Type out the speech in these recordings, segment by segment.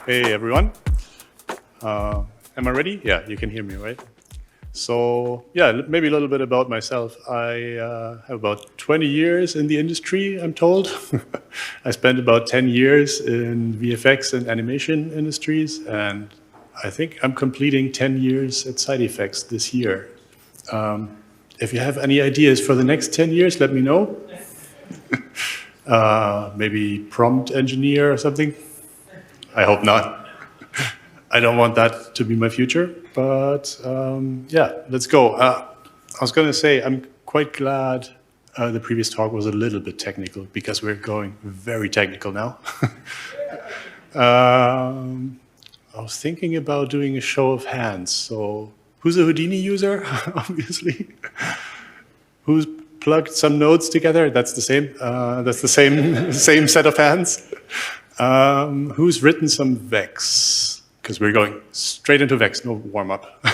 Hey everyone. Am I ready? Yeah, you can hear me, right? So yeah, maybe a little bit about myself. I have about 20 years in the industry, I'm told. I spent about 10 years in VFX and animation industries, and I think I'm completing 10 years at Side Effects this year. If you have any ideas for the next 10 years, let me know. Maybe prompt engineer or something. I hope not. I don't want that to be my future, but yeah, let's go. I was going to say, I'm quite glad the previous talk was a little bit technical because we're going very technical now. I was thinking about doing a show of hands. So who's a Houdini user, obviously? Who's plugged some nodes together? That's the same. That's the same, same set of hands. Who's written some Vex? Because we're going straight into Vex, no warm-up.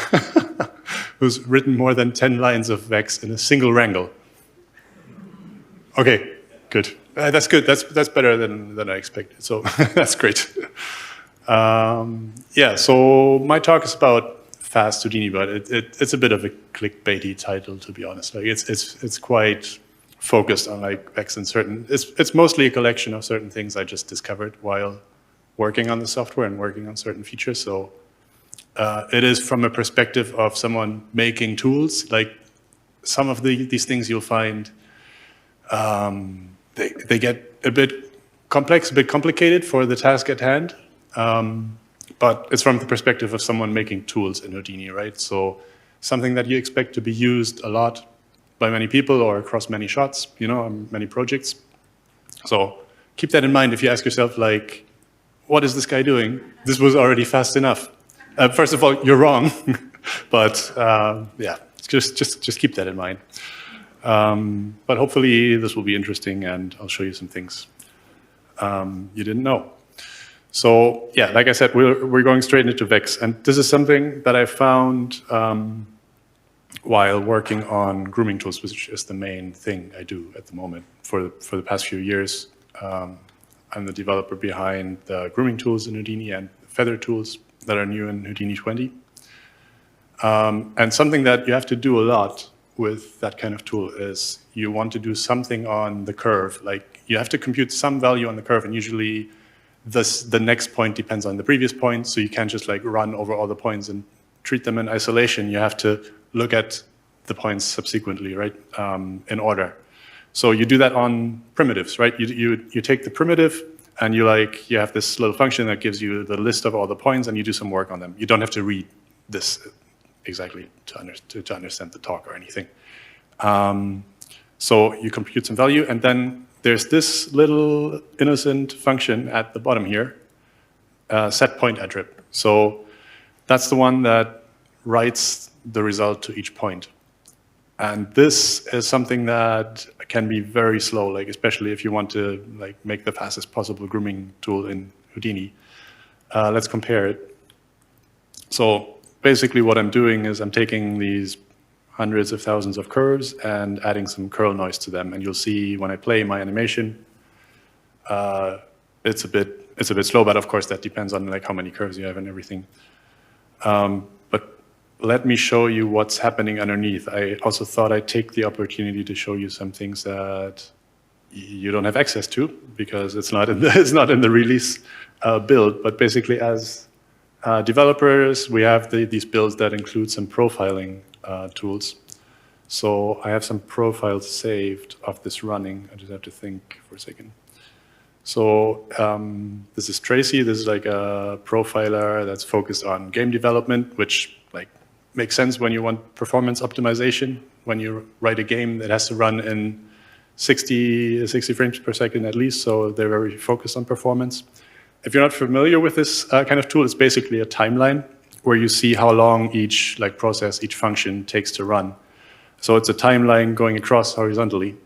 Who's written more than 10 lines of Vex in a single wrangle? Okay, good. That's good. That's better than I expected. So that's great. Yeah, so my talk is about fast Houdini, but it's a bit of a clickbaity title, to be honest. Like it's quite focused on like Vex and certain. It's mostly a collection of certain things I just discovered while working on the software and working on certain features. So it is from a perspective of someone making tools. Like some of these things you'll find, they get a bit complex, a bit complicated for the task at hand. But it's from the perspective of someone making tools in Houdini, right? So something that you expect to be used a lot by many people or across many shots, you know, many projects. So keep that in mind if you ask yourself, like, what is this guy doing? This was already fast enough. First of all, you're wrong, but yeah, just keep that in mind. But hopefully this will be interesting, and I'll show you some things you didn't know. So yeah, like I said, we're going straight into Vex, and this is something that I found while working on grooming tools, which is the main thing I do at the moment for the past few years. I'm the developer behind the grooming tools in Houdini and feather tools that are new in Houdini 20. And something that you have to do a lot with that kind of tool is you want to do something on the curve. Like you have to compute some value on the curve, and usually the next point depends on the previous point, so you can't just like run over all the points and treat them in isolation. You have to look at the points subsequently, right, in order. So you do that on primitives, right? You take the primitive and you have this little function that gives you the list of all the points, and you do some work on them. You don't have to read this exactly to understand the talk or anything. So you compute some value, and then there's this little innocent function at the bottom here, set point attrib. So that's the one that writes the result to each point. And this is something that can be very slow, like especially if you want to like make the fastest possible grooming tool in Houdini. Let's compare it. So basically what I'm doing is I'm taking these hundreds of thousands of curves and adding some curl noise to them. And you'll see when I play my animation, it's a bit slow, but of course that depends on like how many curves you have and everything. But let me show you what's happening underneath. I also thought I'd take the opportunity to show you some things that you don't have access to because it's not in the release build. But basically, as developers, we have these builds that include some profiling tools. So I have some profiles saved of this running. I just have to think for a second. So this is Tracy. This is like a profiler that's focused on game development, which like makes sense when you want performance optimization. When you write a game that has to run in 60 frames per second at least, so they're very focused on performance. If you're not familiar with this kind of tool, it's basically a timeline where you see how long each process, each function takes to run. So it's a timeline going across horizontally,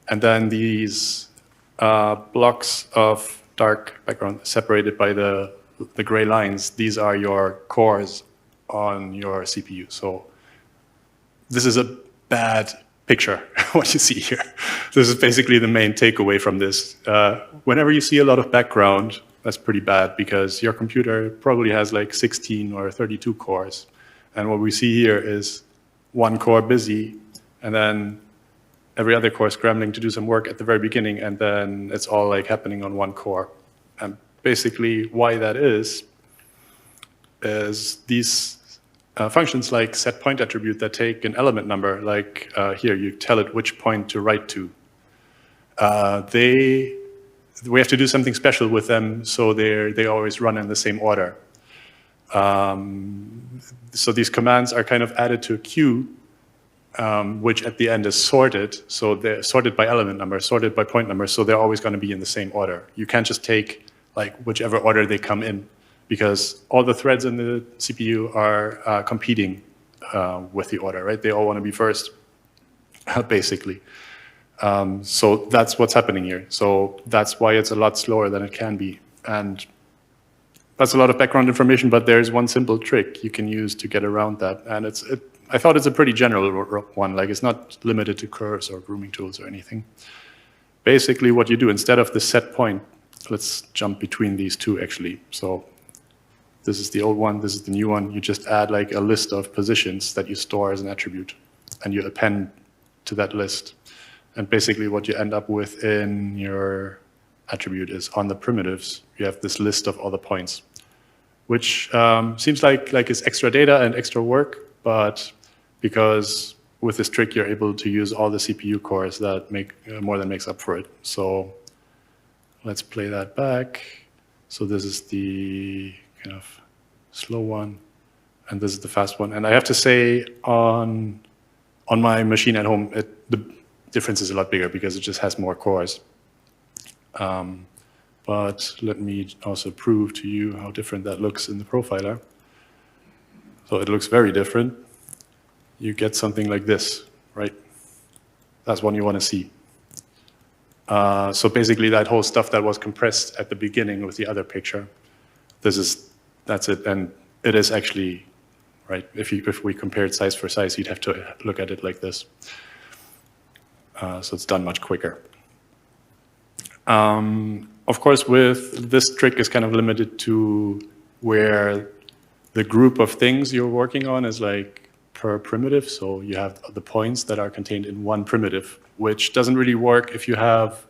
and then these blocks of dark background separated by the gray lines, these are your cores on your CPU. So this is a bad picture, what you see here. This is basically the main takeaway from this. Whenever you see a lot of background, that's pretty bad because your computer probably has like 16 or 32 cores. And what we see here is one core busy, and then every other core scrambling to do some work at the very beginning, and then it's all like happening on one core. And basically why that is these functions like setPoint attribute that take an element number, like here, you tell it which point to write to. We have to do something special with them, so they always run in the same order. So these commands are kind of added to a queue, which at the end is sorted. So they're sorted by element number, sorted by point number, so they're always going to be in the same order. You can't just take like whichever order they come in, because all the threads in the CPU are competing with the order, right? They all want to be first, basically. So that's what's happening here. So that's why it's a lot slower than it can be. And that's a lot of background information, but there's one simple trick you can use to get around that. And I thought it's a pretty general one, like it's not limited to curves or grooming tools or anything. Basically what you do, instead of the set point, let's jump between these two actually. So this is the old one, this is the new one. You just add like a list of positions that you store as an attribute, and you append to that list. And basically what you end up with in your attribute is on the primitives, you have this list of all the points, which seems like it's extra data and extra work, but because with this trick, you're able to use all the CPU cores that make more than makes up for it. So let's play that back. So this is the kind of slow one, and this is the fast one. And I have to say, on my machine at home, the difference is a lot bigger because it just has more cores. But let me also prove to you how different that looks in the profiler. So it looks very different. You get something like this, right? That's one you want to see. So basically that whole stuff that was compressed at the beginning with the other picture, that's it. And it is actually, right, if we compared size for size, you'd have to look at it like this. So it's done much quicker. Of course, with this trick is kind of limited to where the group of things you're working on is like per primitive. So you have the points that are contained in one primitive, which doesn't really work if you have,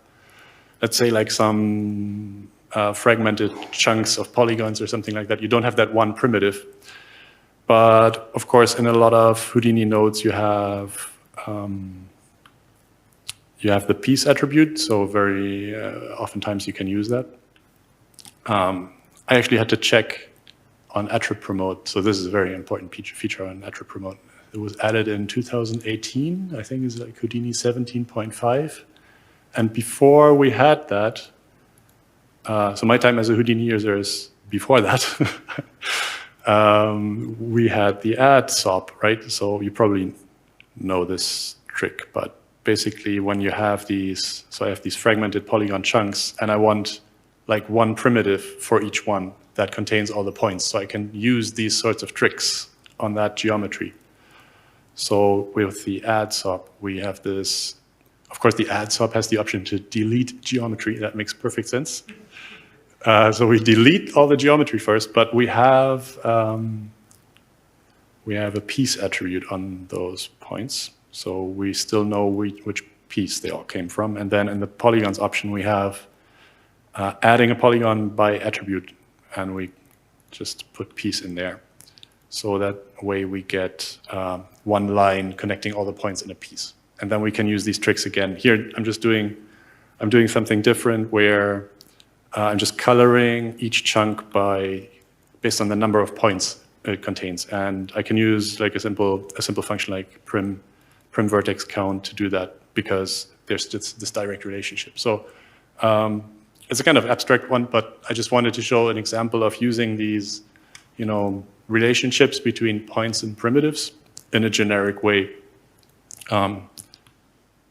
let's say, like some fragmented chunks of polygons or something like that. You don't have that one primitive. But of course, in a lot of Houdini nodes, you have the piece attribute, so very oftentimes you can use that. I actually had to check on attrib promote, so this is a very important feature on attrib promote. It was added in 2018, I think it's like Houdini 17.5. And before we had that, so my time as a Houdini user is before that, we had the add sop, right? So you probably know this trick, but basically when you have these, so I have these fragmented polygon chunks, and I want like one primitive for each one that contains all the points. So I can use these sorts of tricks on that geometry. So with the add sop, we have this, of course the add sop has the option to delete geometry. That makes perfect sense. So we delete all the geometry first, but we have a piece attribute on those points. So we still know which piece they all came from. And then in the polygons option, we have adding a polygon by attribute, and we just put piece in there. So that way we get one line connecting all the points in a piece. And then we can use these tricks again. Here, I'm doing something different where I'm just coloring each chunk based on the number of points it contains. And I can use like a simple function like prim vertex count to do that, because there's this direct relationship. So it's a kind of abstract one, but I just wanted to show an example of using these, relationships between points and primitives in a generic way.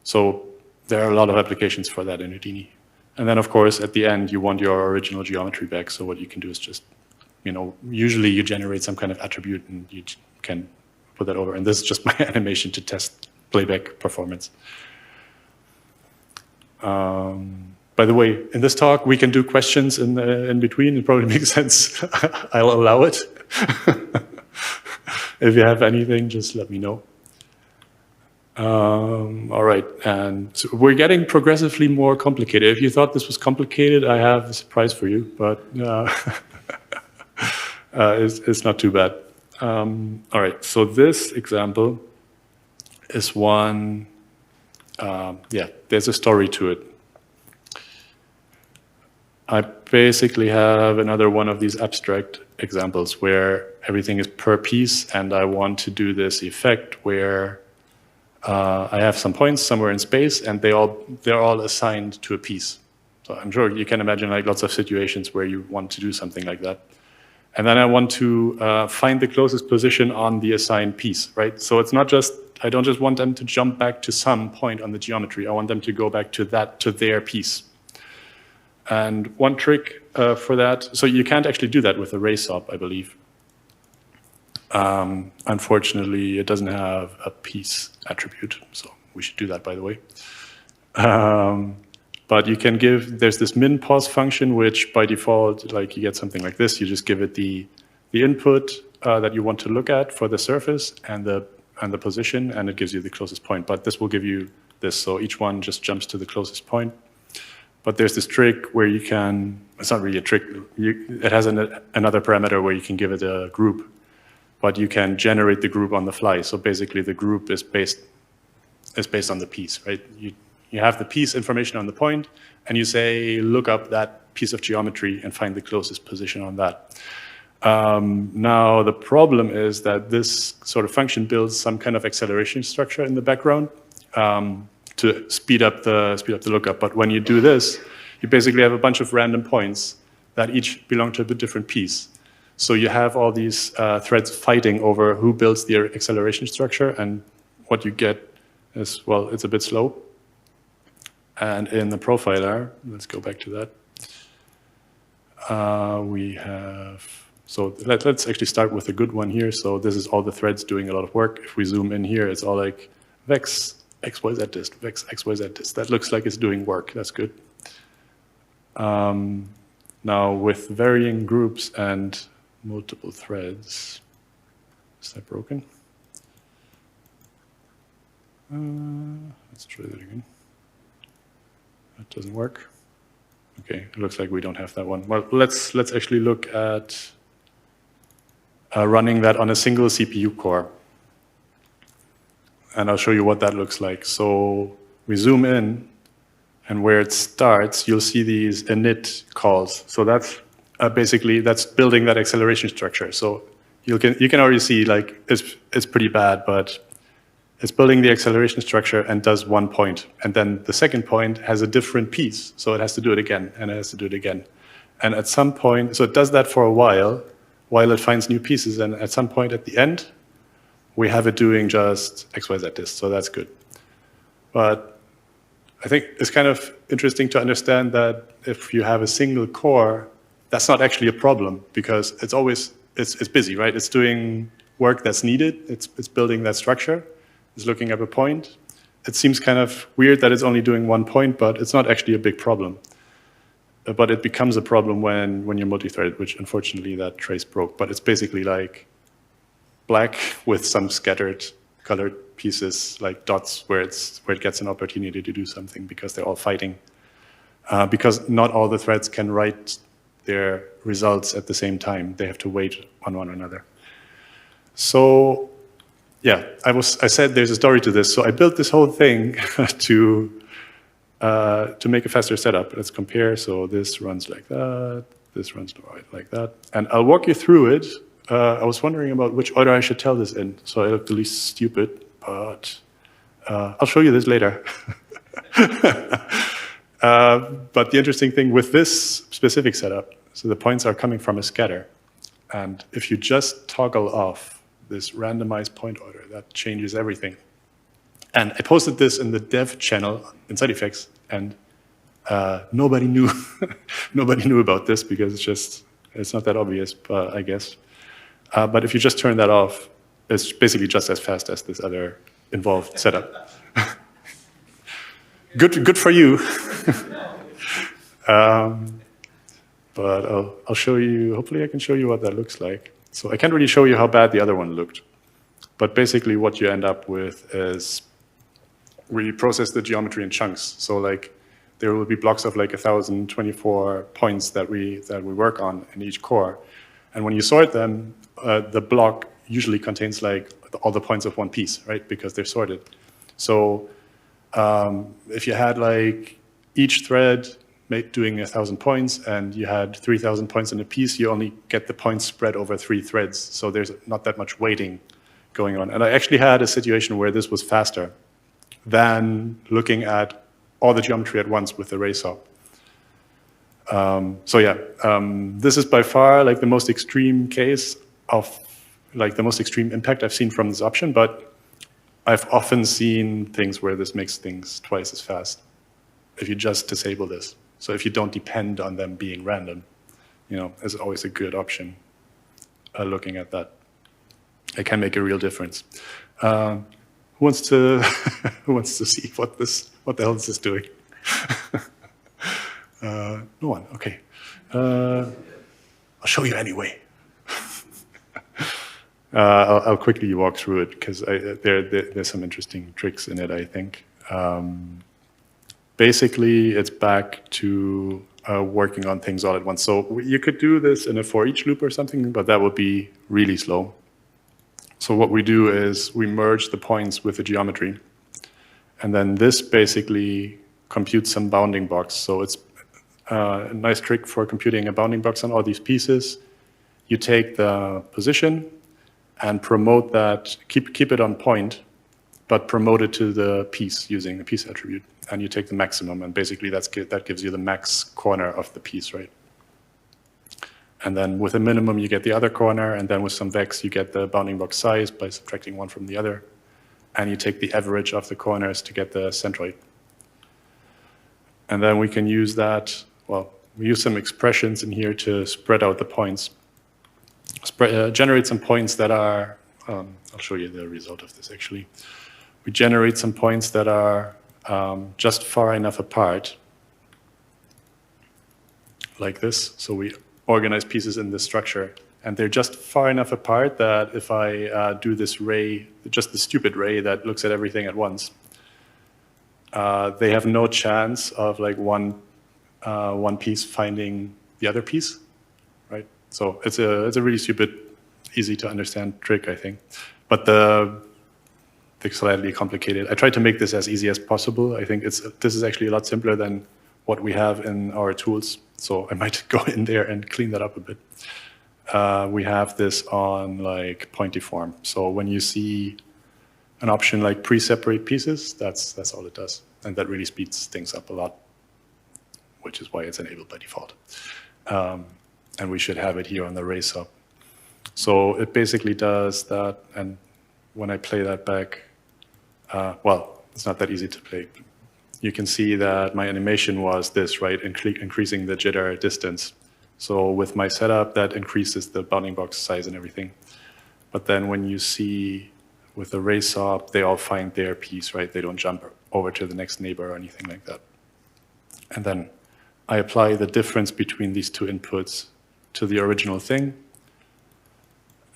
So there are a lot of applications for that in Houdini. And then, of course, at the end, you want your original geometry back. So what you can do is just, usually you generate some kind of attribute and you can put that over. And this is just my animation to test playback performance. By the way, in this talk, we can do questions in between. It probably makes sense. I'll allow it. If you have anything, just let me know. All right, and so we're getting progressively more complicated. If you thought this was complicated, I have a surprise for you, but it's not too bad. All right, so this example is one, yeah, there's a story to it. I basically have another one of these abstract examples where everything is per piece, and I want to do this effect where I have some points somewhere in space, and they're all assigned to a piece. So I'm sure you can imagine like lots of situations where you want to do something like that. And then I want to find the closest position on the assigned piece, right? So it's not just, I don't just want them to jump back to some point on the geometry. I want them to go back to their piece. And one trick for that, so you can't actually do that with a ray sop, I believe. Unfortunately, it doesn't have a piece attribute, so we should do that, by the way. But you can give, there's this min pos function, which by default, like you get something like this. You just give it the input that you want to look at for the surface and the position, and it gives you the closest point. But this will give you this, so each one just jumps to the closest point. But there's this trick where you can, it's not really a trick, it has another parameter where you can give it a group, but you can generate the group on the fly. So basically the group is based on the piece, right? You have the piece information on the point, and you say, look up that piece of geometry and find the closest position on that. Now, the problem is that this sort of function builds some kind of acceleration structure in the background to speed up the lookup. But when you do this, you basically have a bunch of random points that each belong to a bit different piece. So you have all these threads fighting over who builds the acceleration structure, and what you get is, well, it's a bit slow. And in the profiler, let's go back to that. We have, so let's actually start with a good one here. So this is all the threads doing a lot of work. If we zoom in here, it's all like vex, XYZ dist, vex, XYZ dist. That looks like it's doing work. That's good. Now with varying groups and multiple threads, is that broken? Let's try that again. That doesn't work. Okay, it looks like we don't have that one. Well, let's actually look at running that on a single CPU core. And I'll show you what that looks like. So we zoom in, and where it starts, you'll see these init calls. So that's basically, that's building that acceleration structure. So you can already see like it's pretty bad, but it's building the acceleration structure and does one point. And then the second point has a different piece. So it has to do it again, and it has to do it again. And at some point, so it does that for a while it finds new pieces. And at some point at the end, we have it doing just XYZ dist, so that's good. But I think it's kind of interesting to understand that if you have a single core, that's not actually a problem, because it's always, it's busy, right? It's doing work that's needed. It's building that structure. It's looking at a point. It seems kind of weird that it's only doing one point, but it's not actually a big problem. But it becomes a problem when you're multi-threaded, which unfortunately that trace broke. But it's basically like black with some scattered colored pieces, like dots, where it gets an opportunity to do something because they're all fighting. Because not all the threads can write their results at the same time. They have to wait on one another. So yeah, I said there's a story to this. So I built this whole thing to make a faster setup. Let's compare. So this runs like that. This runs like that. And I'll walk you through it. I was wondering about which order I should tell this in. So I look the least stupid, but I'll show you this later. But the interesting thing with this specific setup, so the points are coming from a scatter. And if you just toggle off this randomized point order, that changes everything. And I posted this in the dev channel in side effects, and nobody knew nobody knew about this because it's not that obvious, I guess. But if you just turn that off, it's basically just as fast as this other involved setup. Good for you. But I'll show you, hopefully I can show you what that looks like. So I can't really show you how bad the other one looked. But basically what you end up with is we process the geometry in chunks. So like there will be blocks of like 1,024 points that we work on in each core. And when you sort them, the block usually contains like all the points of one piece, right? Because they're sorted. So if you had like each thread doing 1,000 points and you had 3,000 points in a piece, you only get the points spread over 3 threads. So there's not that much weighting going on. And I actually had a situation where this was faster than looking at all the geometry at once with the ray saw. So yeah, this is by far like the most extreme case of like the most extreme impact I've seen from this option, but I've often seen things where this makes things twice as fast if you just disable this. So if you don't depend on them being random, you know, it's always a good option looking at that. It can make a real difference. Who wants to who wants to see what the hell is this doing? No one. Okay. I'll show you anyway. I'll quickly walk through it because there's some interesting tricks in it, I think. Basically, it's back to working on things all at once. So you could do this in a for each loop or something, but that would be really slow. So what we do is we merge the points with the geometry. And then this basically computes some bounding box. So it's a nice trick for computing a bounding box on all these pieces. You take the position and promote that, keep it on point, but promote it to the piece using the piece attribute. And you take the maximum, and basically that gives you the max corner of the piece, right? And then with a minimum, you get the other corner, and then with some vex, you get the bounding box size by subtracting one from the other. And you take the average of the corners to get the centroid. And then we can use that, well, we use some expressions in here to spread out the points. Generate some points that are, I'll show you the result of this actually. We generate some points that are just far enough apart, like this. So we organize pieces in this structure, and they're just far enough apart that if I do this ray, just the stupid ray that looks at everything at once, they have no chance of like one piece finding the other piece, right? So it's a really stupid, easy to understand trick, I think. But they're slightly complicated. I tried to make this as easy as possible. I think this is actually a lot simpler than what we have in our tools. So I might go in there and clean that up a bit. We have this on like point deform. So when you see an option like pre-separate pieces, that's all it does. And that really speeds things up a lot, which is why it's enabled by default. And we should have it here on the ray sub. So it basically does that, and when I play that back, well, it's not that easy to play. You can see that my animation was this, right, increasing the jitter distance. So with my setup, that increases the bounding box size and everything. But then when you see with the ray saw, they all find their piece, right? They don't jump over to the next neighbor or anything like that. And then I apply the difference between these two inputs to the original thing.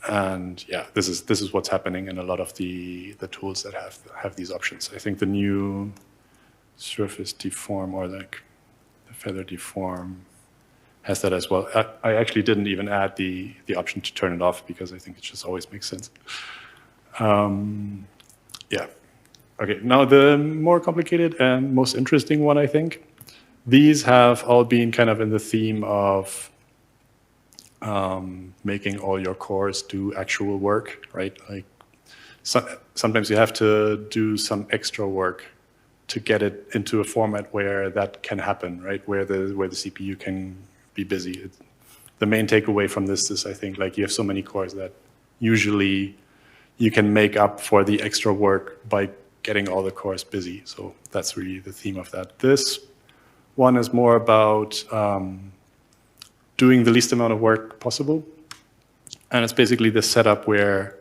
And yeah, this is what's happening in a lot of the tools that have these options. I think the new surface deform or like the feather deform has that as well. I actually didn't even add the option to turn it off because I think it just always makes sense. Yeah. Okay, now the more complicated and most interesting one, I think. These have all been kind of in the theme of making all your cores do actual work, right? Like sometimes you have to do some extra work to get it into a format where that can happen, right? Where the CPU can be busy. The main takeaway from this is, I think, like you have so many cores that usually you can make up for the extra work by getting all the cores busy. So that's really the theme of that. This one is more about doing the least amount of work possible. And it's basically the setup where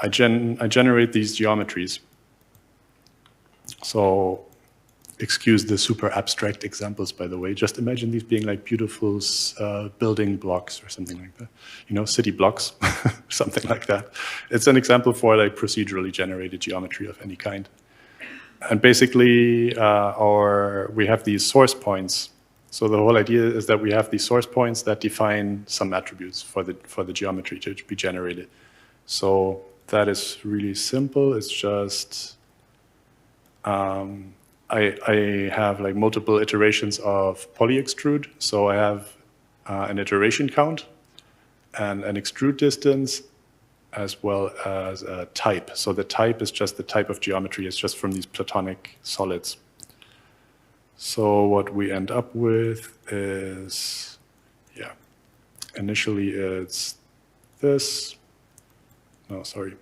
I generate these geometries. So excuse the super abstract examples, by the way. Just imagine these being like beautiful building blocks or something like that. You know, city blocks, something like that. It's an example for like procedurally generated geometry of any kind. And basically, we have these source points. So the whole idea is that we have these source points that define some attributes for the geometry to be generated. So that is really simple. It's just I have like multiple iterations of polyextrude. So I have an iteration count and an extrude distance, as well as a type. So the type is just the type of geometry. It's just from these platonic solids. So what we end up with is, yeah, initially it's this. No, sorry.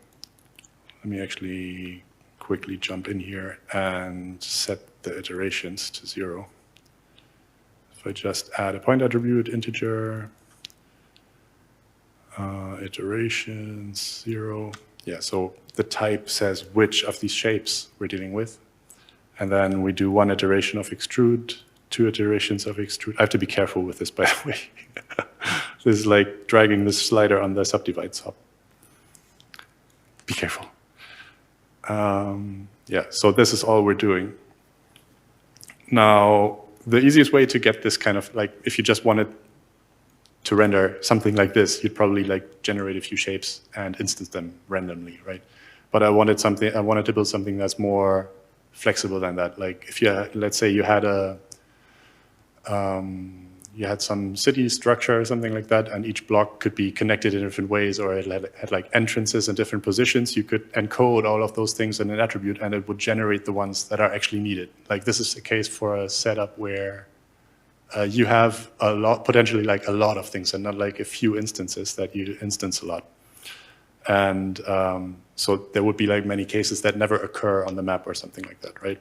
Let me actually quickly jump in here and set the iterations to 0. If I just add a point attribute, integer, iterations, 0. Yeah, so the type says which of these shapes we're dealing with. And then we do 1 iteration of extrude, 2 iterations of extrude. I have to be careful with this, by the way. This is like dragging this slider on the subdivide sub. Be careful. Yeah, so this is all we're doing. Now, the easiest way to get this kind of, like, if you just wanted to render something like this, you'd probably like generate a few shapes and instance them randomly, right? But I wanted to build something that's more flexible than that. Like if you had, let's say you had some city structure or something like that, and each block could be connected in different ways, or it had like entrances in different positions, you could encode all of those things in an attribute and it would generate the ones that are actually needed. Like this is the case for a setup where you have potentially like a lot of things and not like a few instances that you instance a lot. And so there would be like many cases that never occur on the map or something like that, right?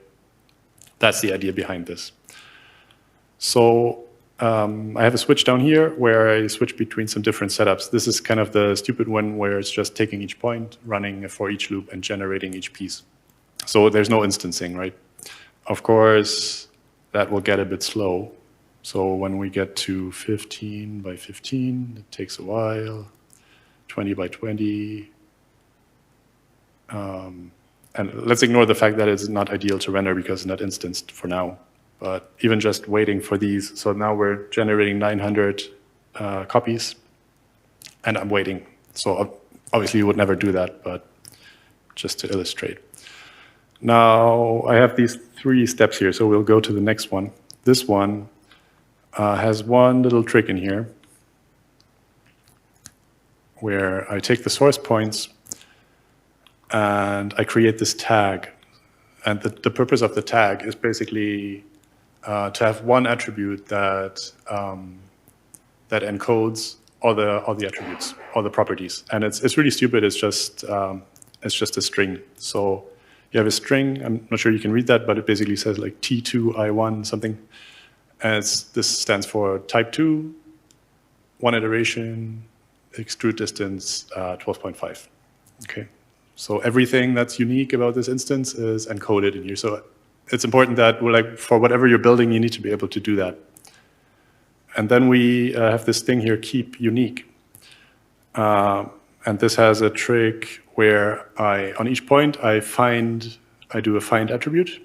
That's the idea behind this. So I have a switch down here where I switch between some different setups. This is kind of the stupid one where it's just taking each point, running a for each loop, and generating each piece. So there's no instancing, right? Of course, that will get a bit slow. So when we get to 15 by 15, it takes a while. 20 by 20. And let's ignore the fact that it's not ideal to render because it's not instanced for now. But even just waiting for these, so now we're generating 900 copies, and I'm waiting. So obviously you would never do that, but just to illustrate. Now I have these 3 steps here, so we'll go to the next one. This one has one little trick in here, where I take the source points and I create this tag. And the purpose of the tag is basically to have one attribute that that encodes all the attributes, all the properties. And it's really stupid. It's just a string. So you have a string. I'm not sure you can read that, but it basically says like T2 I1 something. And this stands for type 2, 1 iteration, extrude distance 12.5. Okay, so everything that's unique about this instance is encoded in here. So it's important that for whatever you're building, you need to be able to do that. And then we have this thing here, keep unique. And this has a trick where on each point I do a find attribute,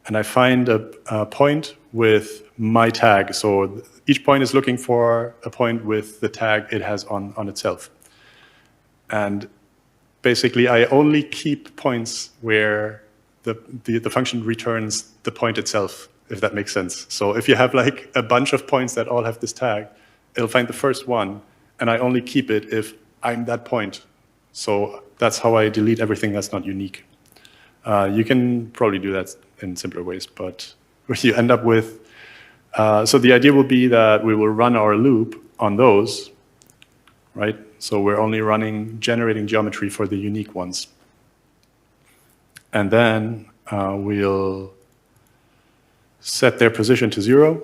and I find a point with my tag. So each point is looking for a point with the tag it has on itself. And basically, I only keep points where the function returns the point itself, if that makes sense. So if you have like a bunch of points that all have this tag, it'll find the first one, and I only keep it if I'm that point. So that's how I delete everything that's not unique. You can probably do that in simpler ways, but you end up with, so the idea will be that we will run our loop on those, right? So we're only generating geometry for the unique ones. And then we'll set their position to 0.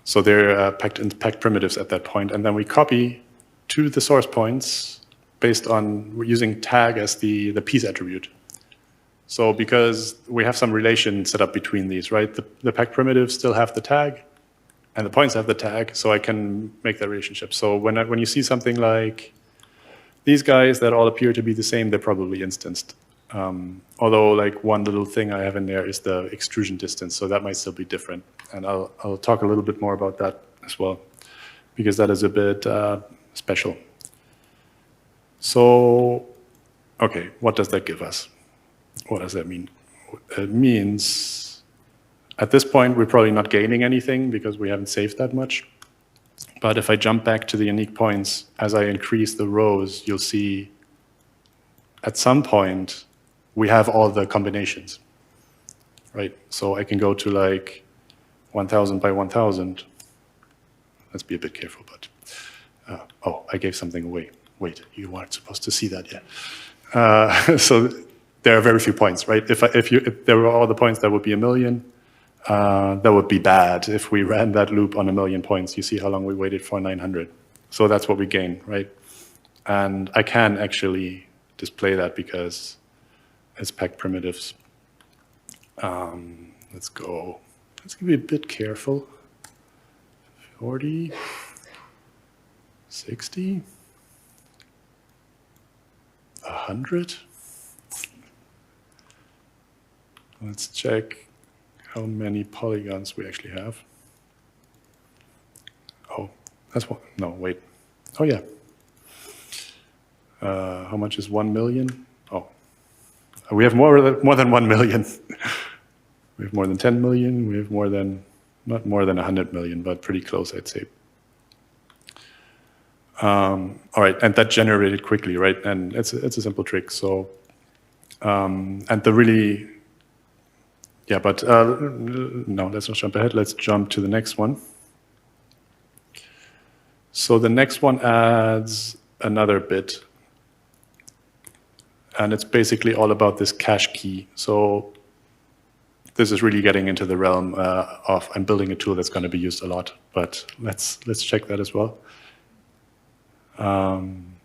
So they're packed primitives at that point. And then we copy to the source points based on, we're using tag as the piece attribute. So because we have some relation set up between these, right? The packed primitives still have the tag, and the points have the tag, so I can make that relationship. So when you see something like these guys that all appear to be the same, they're probably instanced. Although like one little thing I have in there is the extrusion distance, so that might still be different. And I'll talk a little bit more about that as well, because that is a bit special. So, okay, what does that give us? What does that mean? It means at this point we're probably not gaining anything because we haven't saved that much. But if I jump back to the unique points, as I increase the rows, you'll see at some point we have all the combinations, right? So I can go to like 1,000 by 1,000. Let's be a bit careful, but oh, I gave something away. Wait, you weren't supposed to see that yet. So there are very few points, right? If there were all the points, that would be 1,000,000. That would be bad if we ran that loop on 1,000,000 points. You see how long we waited for 900. So that's what we gain, right? And I can actually display that because it's packed primitives. Let's go. Let's be a bit careful. 40, 60, 100. Let's check how many polygons we actually have. Oh, that's one. No, wait. Oh, yeah. How much is 1,000,000? Oh, we have more than 1,000,000. We have more than 10 million. We have more than, not more than 100 million, but pretty close, I'd say. All right, and that generated quickly, right? And it's a simple trick. So, and the really, yeah, but no, let's not jump ahead. Let's jump to the next one. So the next one adds another bit. And it's basically all about this cache key. So this is really getting into the realm of I'm building a tool that's going to be used a lot. But let's check that as well. And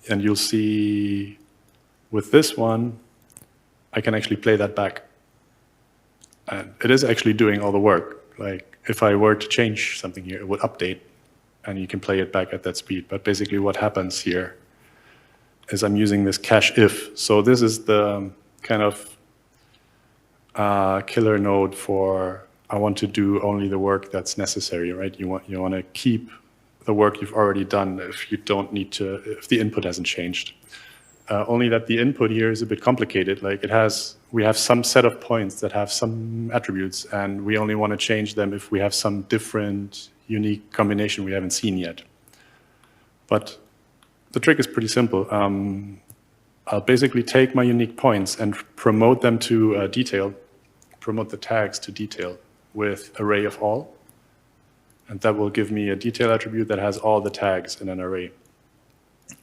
you'll see with this one, I can actually play that back. And it is actually doing all the work. Like if I were to change something here, it would update and you can play it back at that speed. But basically what happens here is I'm using this cache if. So this is the kind of killer node for I want to do only the work that's necessary, right? You want to keep the work you've already done if you don't need to, if the input hasn't changed. Only that the input here is a bit complicated. Like we have some set of points that have some attributes, and we only want to change them if we have some different, unique combination we haven't seen yet. But the trick is pretty simple. I'll basically take my unique points and promote them to detail, promote the tags to detail with array of all. And that will give me a detail attribute that has all the tags in an array.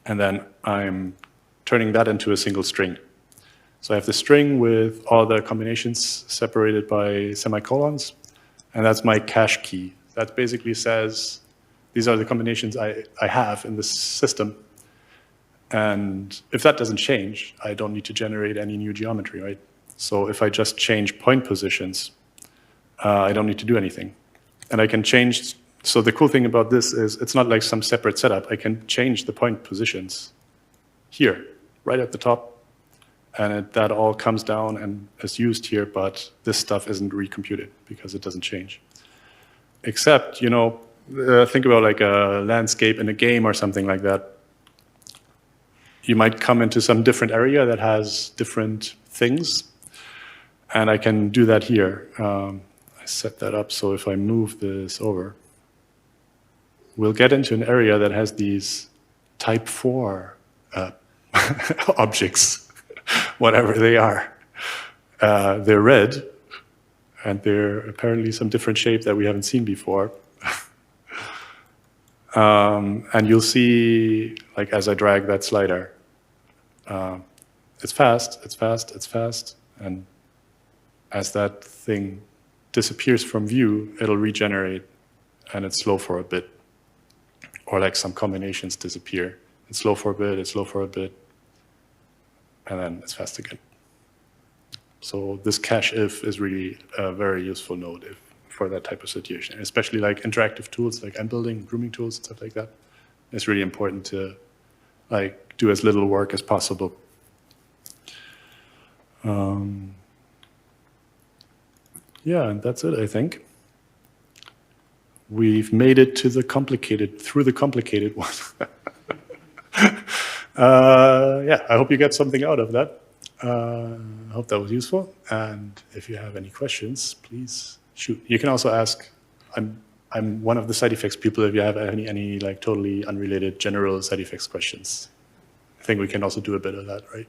And then I'm turning that into a single string. So I have the string with all the combinations separated by semicolons, and that's my cache key. That basically says, these are the combinations I have in this system. And if that doesn't change, I don't need to generate any new geometry, right? So if I just change point positions, I don't need to do anything. And I can change, so the cool thing about this is it's not like some separate setup. I can change the point positions here, right at the top, and that all comes down and is used here, but this stuff isn't recomputed because it doesn't change. Except, you know, think about like a landscape in a game or something like that. You might come into some different area that has different things, and I can do that here. I set that up so if I move this over, we'll get into an area that has these type 4 objects, whatever they are. They're red, and they're apparently some different shape that we haven't seen before. And you'll see, like as I drag that slider, it's fast, it's fast, it's fast, and as that thing disappears from view, it'll regenerate, and it's slow for a bit. Or like some combinations disappear. It's slow for a bit, it's slow for a bit, and then it's fast again. So this cache if is really a very useful node for that type of situation, especially like interactive tools like M building, grooming tools, and stuff like that. It's really important to like do as little work as possible. Yeah, and that's it, I think. We've made it to the through the complicated one. Yeah, I hope you get something out of that. I hope that was useful. And if you have any questions, please shoot. You can also ask. I'm one of the side effects people. If you have any like totally unrelated general side effects questions, I think we can also do a bit of that, right?